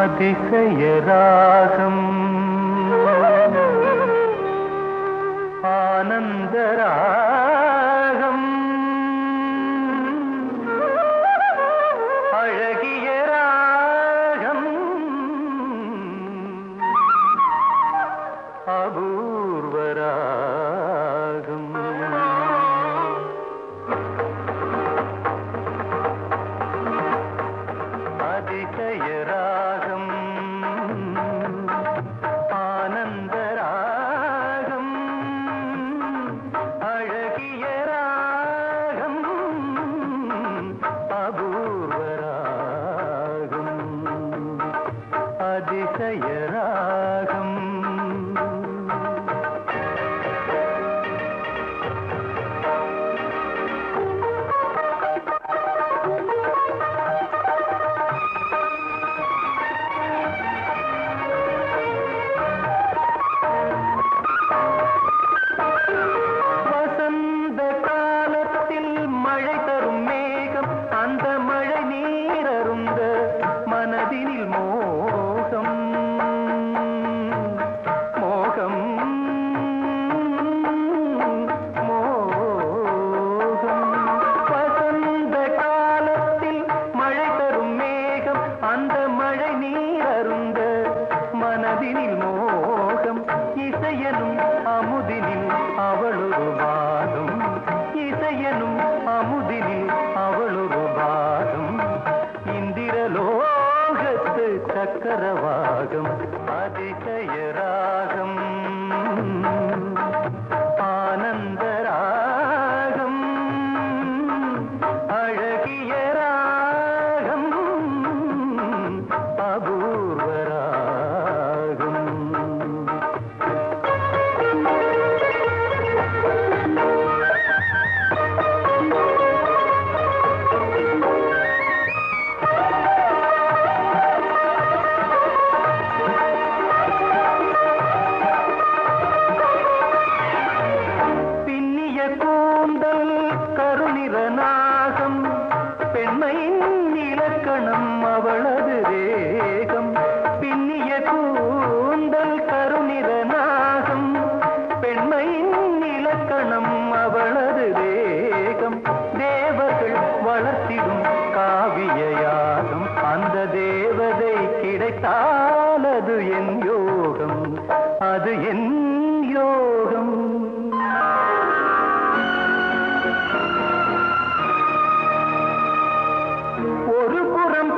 அதிசயராகம் ஆனந்தராகம் அழகிய ராகம் அபூர்வராகம் அதிசயராகம் ஆனந்தராகம் அழகிய ராகம் அபூர்வராகம் அதிசயராகம் மனதினில் மோகம் மோகம் மோகம் வசந்த காலத்தில் மழை தரும் மேகம் அந்த மழை நீர் அருந்த மனதினில் மோகம் இசையனும் அமுதினில் அவளொரு வாதம் இசையனும் அமுதினில் அவளொரு வாதம் இந்திரலோகத்து சக்கரவாகம் அதிசயராகம் ஆனந்தராகம் அழகிய ராகம் அபூர்வராகம் கூந்தல் கருநிறநாகம் பெண்மையின் இலக்கணம் அவளது வேகம் பின்னிய கூந்தல் கருநிறநாகம் பெண்மையின் இலக்கணம் அவளது வேகம் தேவர்கள் வளர்த்திடும் காவியயாகம் அந்த தேவதை கிடைத்தால் அது என் யோகம் அது என் யோகம் ஒரு புறம்